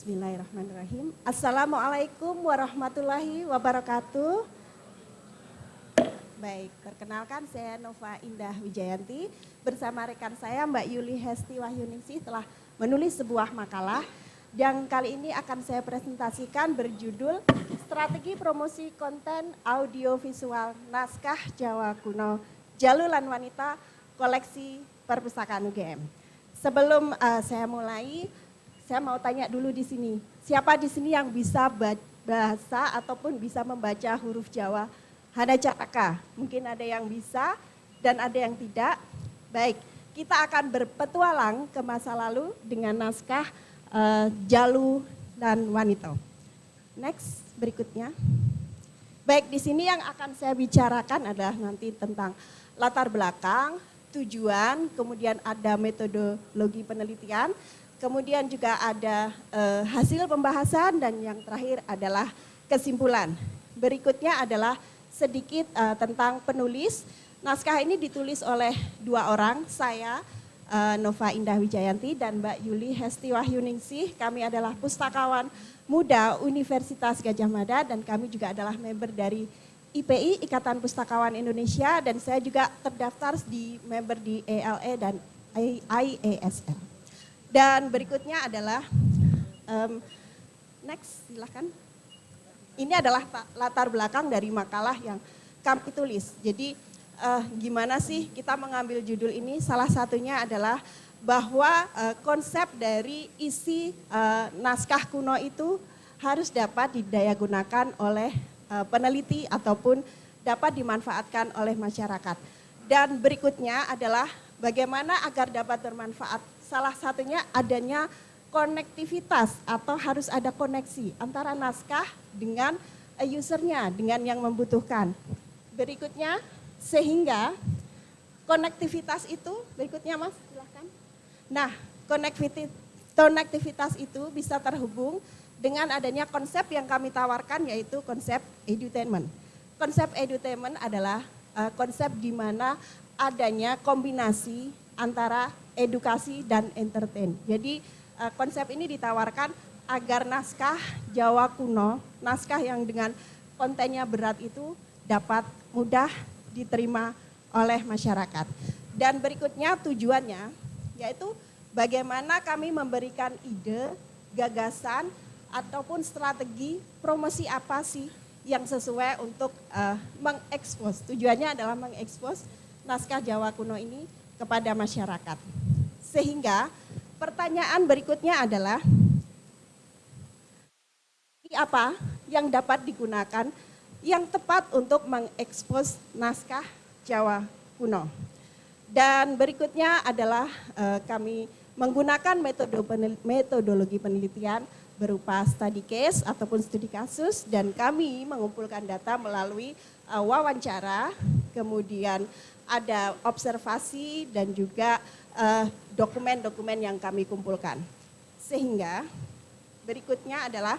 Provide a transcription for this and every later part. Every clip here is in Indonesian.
Bismillahirrahmanirrahim. Assalamualaikum warahmatullahi wabarakatuh. Baik, perkenalkan saya Nova Indah Wijayanti bersama rekan saya Mbak Yuli Hesti Wahyuningsih telah menulis sebuah makalah yang kali ini akan saya presentasikan berjudul Strategi Promosi Konten Audiovisual Naskah Jawa Kuno Jalulan Wanita Koleksi Perpustakaan UGM. Sebelum saya mulai, saya mau tanya dulu di sini, siapa di sini yang bisa bahasa ataupun bisa membaca huruf Jawa Hana Cakaka? Mungkin ada yang bisa dan ada yang tidak. Baik, kita akan berpetualang ke masa lalu dengan naskah Jalulan Wanita. Next, berikutnya. Baik, di sini yang akan saya bicarakan adalah nanti tentang latar belakang, tujuan, kemudian ada metodologi penelitian, kemudian juga ada hasil pembahasan dan yang terakhir adalah kesimpulan. Berikutnya adalah sedikit tentang penulis. Naskah ini ditulis oleh dua orang, saya Nova Indah Wijayanti dan Mbak Yuli Hesti Wahyuningsih. Kami adalah pustakawan muda Universitas Gadjah Mada dan kami juga adalah member dari IPI, Ikatan Pustakawan Indonesia, dan saya juga terdaftar di member di ELE dan IASR. Dan berikutnya adalah, next silahkan. Ini adalah latar belakang dari makalah yang kami tulis. Jadi gimana sih kita mengambil judul ini? Salah satunya adalah bahwa konsep dari isi naskah kuno itu harus dapat didayagunakan oleh peneliti ataupun dapat dimanfaatkan oleh masyarakat. Dan berikutnya adalah bagaimana agar dapat bermanfaat. Salah satunya adanya konektivitas atau harus ada koneksi antara naskah dengan usernya, dengan yang membutuhkan. Berikutnya, sehingga konektivitas itu, berikutnya Mas, silahkan. Nah, konektivitas itu bisa terhubung dengan adanya konsep yang kami tawarkan yaitu konsep edutainment. Konsep edutainment adalah konsep di mana adanya kombinasi antara edukasi dan entertain. Jadi konsep ini ditawarkan agar naskah Jawa kuno, naskah yang dengan kontennya berat itu dapat mudah diterima oleh masyarakat. Dan berikutnya tujuannya yaitu bagaimana kami memberikan ide, gagasan, ataupun strategi promosi apa sih yang sesuai untuk mengekspos. Tujuannya adalah mengekspos naskah Jawa kuno ini kepada masyarakat. Sehingga pertanyaan berikutnya adalah apa yang dapat digunakan yang tepat untuk mengekspos naskah Jawa kuno. Dan berikutnya adalah kami menggunakan metodologi penelitian berupa study case ataupun studi kasus dan kami mengumpulkan data melalui wawancara, kemudian ada observasi dan juga dokumen-dokumen yang kami kumpulkan. Sehingga berikutnya adalah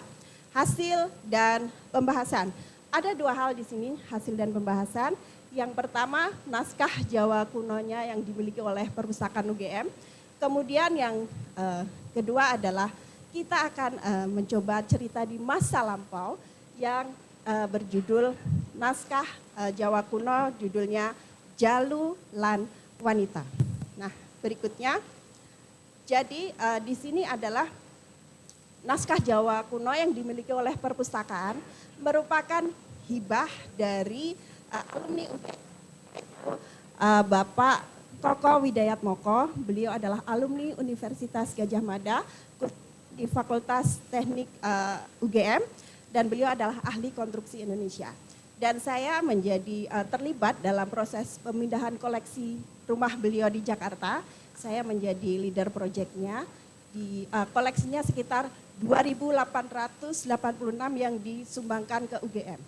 hasil dan pembahasan. Ada dua hal di sini, hasil dan pembahasan. Yang pertama, naskah Jawa kunonya yang dimiliki oleh Perpustakaan UGM. Kemudian yang kedua adalah kita akan mencoba cerita di masa lampau yang berjudul naskah Jawa kuno, judulnya Jalulan Wanita. Nah, berikutnya, jadi di sini adalah naskah Jawa kuno yang dimiliki oleh perpustakaan merupakan hibah dari alumni Bapak Koko Widayat Moko. Beliau adalah alumni Universitas Gadjah Mada di Fakultas Teknik UGM dan beliau adalah ahli konstruksi Indonesia. Dan saya menjadi terlibat dalam proses pemindahan koleksi rumah beliau di Jakarta. Saya menjadi leader proyeknya. Di koleksinya sekitar 2.886 yang disumbangkan ke UGM.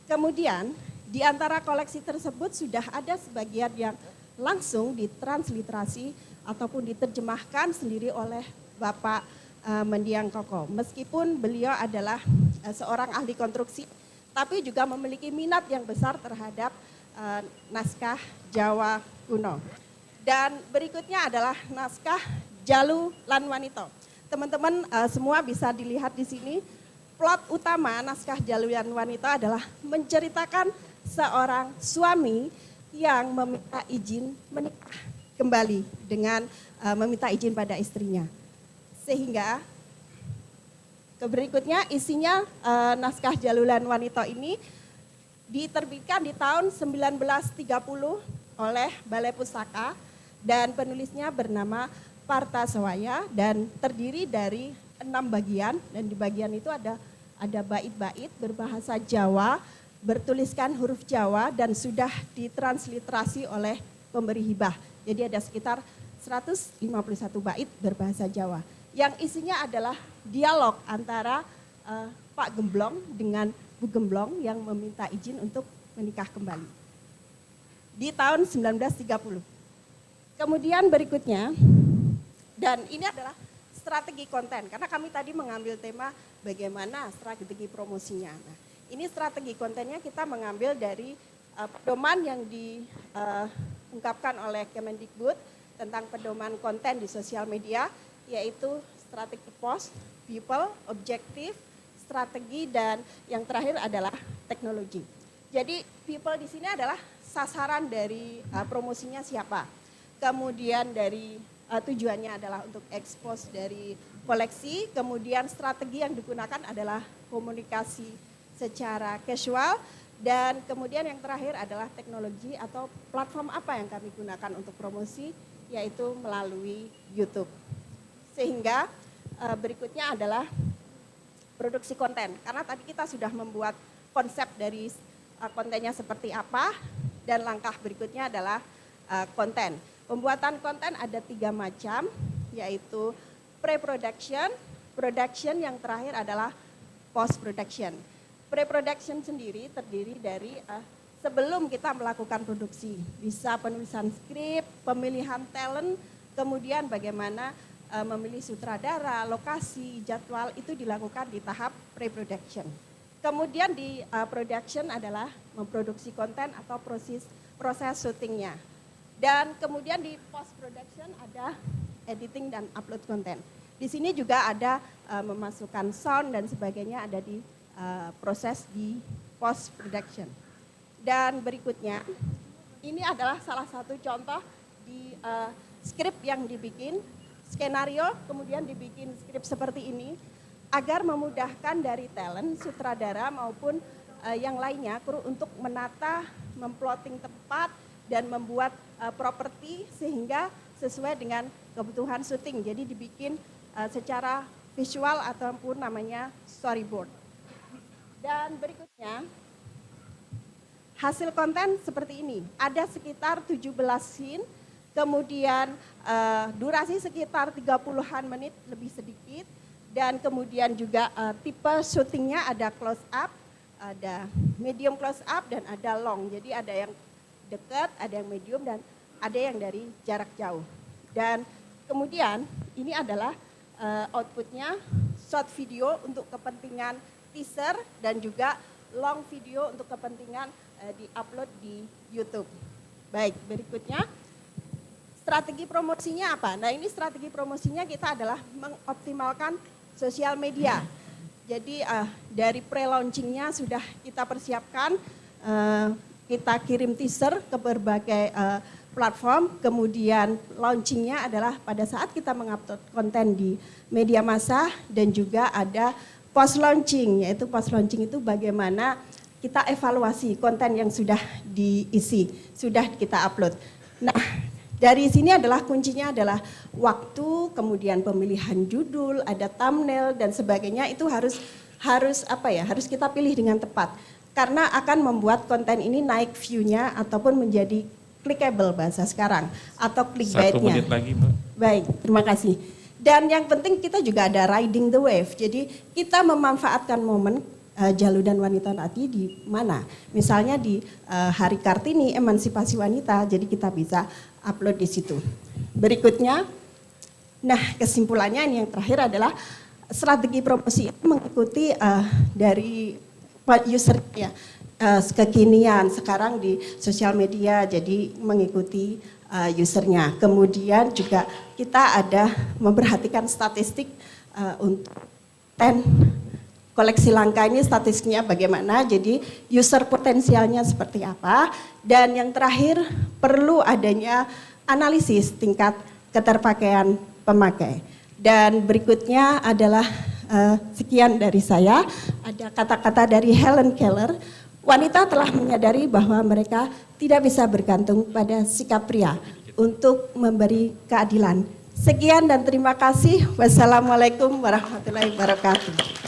Kemudian di antara koleksi tersebut sudah ada sebagian yang langsung ditransliterasi ataupun diterjemahkan sendiri oleh Bapak Mendiang Koko. Meskipun beliau adalah seorang ahli konstruksi, tapi juga memiliki minat yang besar terhadap naskah Jawa kuno. Dan berikutnya adalah naskah Jalulan Wanita. teman-teman semua bisa dilihat di sini, plot utama naskah Jaluan Wanita adalah menceritakan seorang suami yang meminta izin menikah kembali dengan meminta izin pada istrinya. Sehingga berikutnya isinya naskah Jaluan Wanita ini diterbitkan di tahun 1930 oleh Balai Pustaka dan penulisnya bernama Partasewaya dan terdiri dari 6 bagian dan di bagian itu ada bait-bait berbahasa Jawa, bertuliskan huruf Jawa dan sudah ditransliterasi oleh pemberi hibah. Jadi ada sekitar 151 bait berbahasa Jawa. Yang isinya adalah dialog antara Pak Gemblong dengan Bu Gemblong yang meminta izin untuk menikah kembali. Di tahun 1930. Kemudian berikutnya, dan ini adalah strategi konten, karena kami tadi mengambil tema bagaimana strategi promosinya. Nah, ini strategi kontennya kita mengambil dari pedoman yang diungkapkan oleh Kemendikbud tentang pedoman konten di sosial media, yaitu strategi post, people, objektif, strategi, dan yang terakhir adalah teknologi. Jadi people di sini adalah sasaran dari promosinya siapa. Kemudian dari tujuannya adalah untuk expose dari koleksi, kemudian strategi yang digunakan adalah komunikasi secara casual, dan kemudian yang terakhir adalah teknologi atau platform apa yang kami gunakan untuk promosi, yaitu melalui YouTube. Sehingga berikutnya adalah produksi konten, karena tadi kita sudah membuat konsep dari kontennya seperti apa, dan langkah berikutnya adalah konten. Pembuatan konten ada 3 macam, yaitu pre-production, production, yang terakhir adalah post-production. Pre-production sendiri terdiri dari sebelum kita melakukan produksi, bisa penulisan skrip, pemilihan talent, kemudian bagaimana memilih sutradara, lokasi, jadwal, itu dilakukan di tahap pre-production. Kemudian di production adalah memproduksi konten atau proses syutingnya. Dan kemudian di post production ada editing dan upload konten. Di sini juga ada memasukkan sound dan sebagainya, ada di proses di post production. Dan berikutnya, ini adalah salah satu contoh di skrip yang dibikin, skenario, kemudian dibikin skrip seperti ini, agar memudahkan dari talent, sutradara maupun yang lainnya, kru untuk menata, memplotting tempat, dan membuat properti sehingga sesuai dengan kebutuhan syuting. Jadi dibikin secara visual ataupun namanya storyboard. Dan berikutnya, hasil konten seperti ini. Ada sekitar 17 scene, kemudian durasi sekitar 30-an menit lebih sedikit, dan kemudian juga tipe syutingnya ada close up, ada medium close up, dan ada long. Jadi ada yang dekat, ada yang medium, dan ada yang dari jarak jauh. Dan kemudian ini adalah outputnya, short video untuk kepentingan teaser dan juga long video untuk kepentingan di-upload di YouTube. Baik, berikutnya strategi promosinya apa? Nah, ini strategi promosinya kita adalah mengoptimalkan sosial media. Jadi dari pre-launchingnya sudah kita persiapkan, kita kirim teaser ke berbagai platform, kemudian launchingnya adalah pada saat kita mengupload konten di media massa, dan juga ada post launching, yaitu post launching itu bagaimana kita evaluasi konten yang sudah diisi, sudah kita upload. Nah, dari sini adalah kuncinya adalah waktu, kemudian pemilihan judul, ada thumbnail dan sebagainya, itu harus kita pilih dengan tepat. Karena akan membuat konten ini naik view-nya ataupun menjadi clickable bahasa sekarang, atau clickbait-nya. 1 menit lagi, Mbak. Baik, terima kasih. Dan yang penting kita juga ada riding the wave, jadi kita memanfaatkan momen Jaluan Wanita tadi di mana? Misalnya di Hari Kartini, Emansipasi Wanita, jadi kita bisa upload di situ. Berikutnya, nah kesimpulannya ini yang terakhir adalah strategi promosi itu mengikuti dari user ya, kekinian sekarang di sosial media, jadi mengikuti usernya. Kemudian juga kita ada memperhatikan statistik untuk 10 koleksi langka ini statistiknya bagaimana, jadi user potensialnya seperti apa, dan yang terakhir perlu adanya analisis tingkat keterpakaian pemakai. Dan berikutnya adalah sekian dari saya, ada kata-kata dari Helen Keller, wanita telah menyadari bahwa mereka tidak bisa bergantung pada sikap pria untuk memberi keadilan. Sekian dan terima kasih. Wassalamualaikum warahmatullahi wabarakatuh.